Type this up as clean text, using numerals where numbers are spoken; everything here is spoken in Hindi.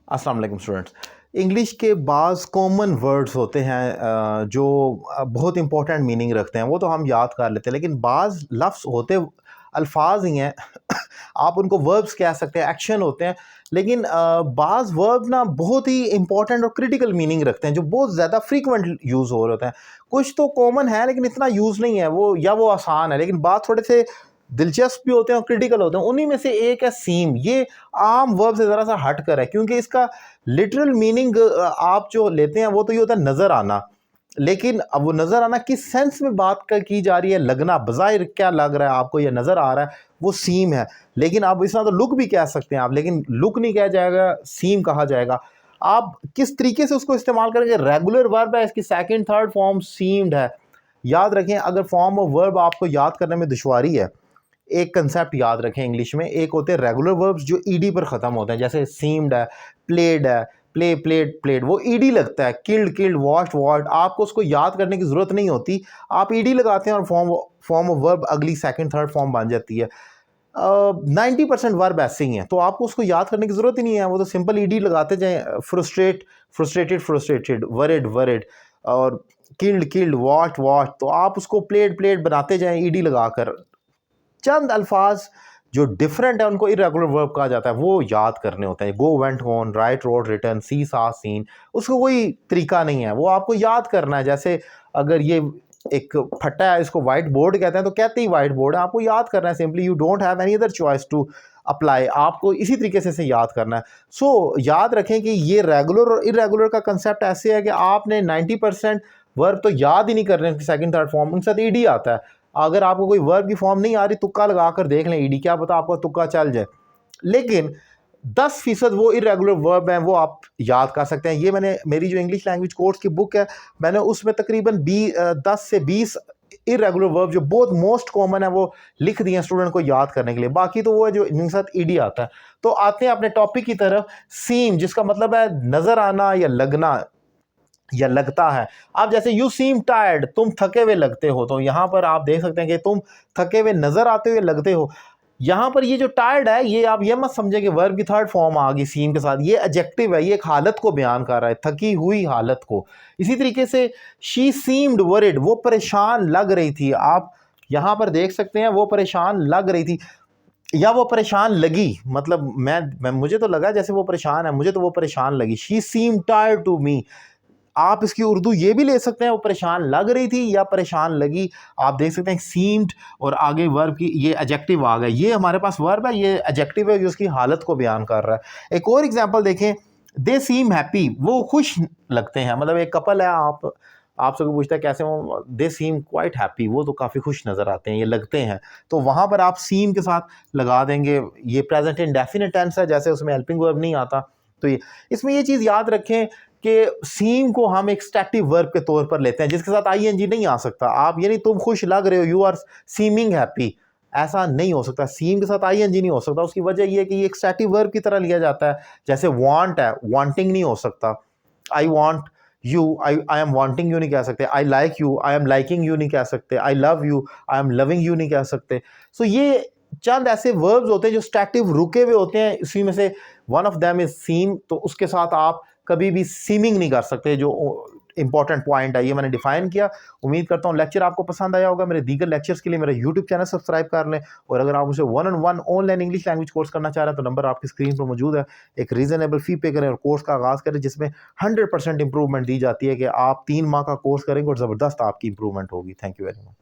अस्सलाम वालेकुम स्टूडेंट्स। इंग्लिश के बाज़ कॉमन वर्ड्स होते हैं जो बहुत इंपॉर्टेंट मीनिंग रखते हैं, वो तो हम याद कर लेते हैं, लेकिन बाज़ लफ्ज़ होते अल्फाज ही हैं। आप उनको वर्ब्स कह सकते हैं, एक्शन होते हैं, लेकिन बाज़ वर्ब ना बहुत ही इंपॉर्टेंट और क्रिटिकल मीनिंग रखते हैं जो बहुत ज़्यादा फ्रीक्वेंट यूज़ हो रहे होते हैं। कुछ तो कॉमन है लेकिन इतना यूज़ नहीं है वो, या वो आसान है, लेकिन बात थोड़े से दिलचस्प भी होते हैं और क्रिटिकल होते हैं। उन्हीं में से एक है सीम। ये आम वर्ब से ज़रा सा हट कर है, क्योंकि इसका लिटरल मीनिंग आप जो लेते हैं वो तो ये होता है नज़र आना, लेकिन अब वो नज़र आना किस सेंस में बात का की जा रही है, लगना बज़ाहिर क्या लग रहा है आपको, ये नज़र आ रहा है, वो सीम है। लेकिन आप इसमें तो लुक भी कह सकते हैं आप, लेकिन लुक नहीं कहा जाएगा, सीम कहा जाएगा। आप किस तरीके से उसको इस्तेमाल करेंगे, रेगुलर वर्ब है, इसकी सेकंड थर्ड फॉर्म सीम्ड है। याद रखें, अगर फॉर्म ऑफ वर्ब आपको याद करने में दुश्वारी है, एक कंसेप्ट याद रखें इंग्लिश में, एक होते हैं रेगुलर वर्ब्स जो ईडी पर ख़त्म होते हैं, जैसे सीम्ड है, प्लेड है, प्ले प्लेड प्लेड, वो ईडी लगता है। किल्ड किल्ड, वॉश्ड वॉश्ड, आपको उसको याद करने की ज़रूरत नहीं होती, आप ईडी लगाते हैं और फॉर्म ऑफ वर्ब अगली सेकंड थर्ड फॉर्म बन जाती है। 90% वर्ब ऐसे ही हैं, तो आपको उसको याद करने की ज़रूरत ही नहीं है, वो तो सिंपल ईडी लगाते जाएँ। Frustrate frustrated frustrated, worried worried, और किल्ड किल्ड, वॉश्ड वॉश्ड, तो आप उसको प्लेड प्लेड बनाते जाएँ ईडी लगाकर। चंद अल्फाज जो डिफरेंट है उनको इरेगुलर वर्ब कहा जाता है, वो याद करने होते हैं। Go, went, gone, write, wrote, written, see, saw, seen, उसको कोई तरीका नहीं है, वो आपको याद करना है। जैसे अगर ये एक फट्टा है, इसको वाइट बोर्ड कहते हैं, तो कहते ही वाइट बोर्ड है, आपको याद करना है simply, you don't have any other choice to apply, आपको इसी तरीके से याद करना है। सो याद रखें कि ये रेगुलर और इरेगुलर का कंसेप्ट ऐसे है कि आपने 90% वर्ब तो याद ही नहीं कर रहे हैं सेकंड थर्ड फॉर्म, उनके साथ ईडी आता है। अगर आपको कोई वर्ब की फॉर्म नहीं आ रही, तुक्का लगा कर देख लें ईडी, क्या पता आपका तुक्का चल जाए। लेकिन 10% वो इरेगुलर वर्ब हैं, वो आप याद कर सकते हैं। ये मैंने, मेरी जो इंग्लिश लैंग्वेज कोर्स की बुक है, मैंने उसमें तकरीबन 10 से 20 इरेगुलर वर्ब जो बहुत मोस्ट कॉमन है वो लिख दिए स्टूडेंट को याद करने के लिए। बाकी तो वो है जो इनके साथ ईडी आता है। तो आते हैं अपने टॉपिक की तरफ। सीम, जिसका मतलब है नजर आना या लगना या लगता है। आप जैसे यू सीम टायर्ड, तुम थके हुए लगते हो, तो यहां पर आप देख सकते हैं कि तुम थके हुए नजर आते हुए लगते हो। यहां पर ये जो टायर्ड है, ये आप ये मत समझे कि वर्ब की थर्ड फॉर्म आ गई सीम के साथ, ये एडजेक्टिव है, ये एक हालत को बयान कर रहा है, थकी हुई हालत को। इसी तरीके से शी सीम्ड वरिड, वो परेशान लग रही थी। आप यहां पर देख सकते हैं वो परेशान लग रही थी, या वो परेशान लगी, मतलब मैं मुझे तो लगा जैसे वो परेशान है, मुझे तो वो परेशान लगी। She seem tired to me. आप इसकी उर्दू ये भी ले सकते हैं, वो परेशान लग रही थी या परेशान लगी। आप देख सकते हैं सीम्ड और आगे वर्ब की ये एडजेक्टिव आ गया, ये हमारे पास वर्ब है, ये एडजेक्टिव है जो उसकी हालत को बयान कर रहा है। एक और एग्जांपल देखें, दे सीम हैप्पी, वो खुश लगते हैं। मतलब एक कपल है, आपसे कोई पूछता है कैसे, वो दे सीम क्वाइट हैप्पी, वो तो काफ़ी खुश नज़र आते हैं, ये लगते हैं, तो वहाँ पर आप सीम के साथ लगा देंगे। ये प्रेजेंट इंडेफिनिट टेंस है, जैसे उसमें हेल्पिंग वर्ब नहीं आता, तो ये इसमें ये चीज़ याद रखें कि सीम को हम एक स्टैटिक वर्ब के तौर पर लेते हैं जिसके साथ आईएनजी नहीं आ सकता। आप ये नहीं तुम खुश लग रहे हो, यू आर सीमिंग हैप्पी, ऐसा नहीं हो सकता। सीम के साथ आईएनजी नहीं हो सकता। उसकी वजह यह है कि ये एक स्टैटिक वर्ब की तरह लिया जाता है। जैसे वांट है, वांटिंग नहीं हो सकता। I want you, I am wanting you नहीं कह सकते। I like you, I am liking you नहीं कह सकते। I love you, I am loving you नहीं कह सकते। सो ये चंद ऐसे वर्ब्स होते हैं जो स्टैटिक रुके हुए होते हैं, इसी में से वन ऑफ देम इज सीम। तो उसके साथ आप कभी भी सीमिंग नहीं कर सकते, जो इंपॉर्टेंट पॉइंट है, ये मैंने डिफाइन किया। उम्मीद करता हूँ लेक्चर आपको पसंद आया होगा। मेरे दीगर लेक्चर्स के लिए मेरा यूट्यूब चैनल सब्सक्राइब कर लें, और अगर आप मुझे 1-on-1 online English language course करना चाह रहे हैं तो नंबर आपकी स्क्रीन पर मौजूद है। एक रीजनेबल फी पे करें और कोर्स का आगाज़ करें, जिसमें 100% इंप्रूवमेंट दी जाती है कि आप 3 माह का कोर्स करेंगे और ज़बरदस्त आपकी इंप्रूवमेंट होगी। Thank you very much.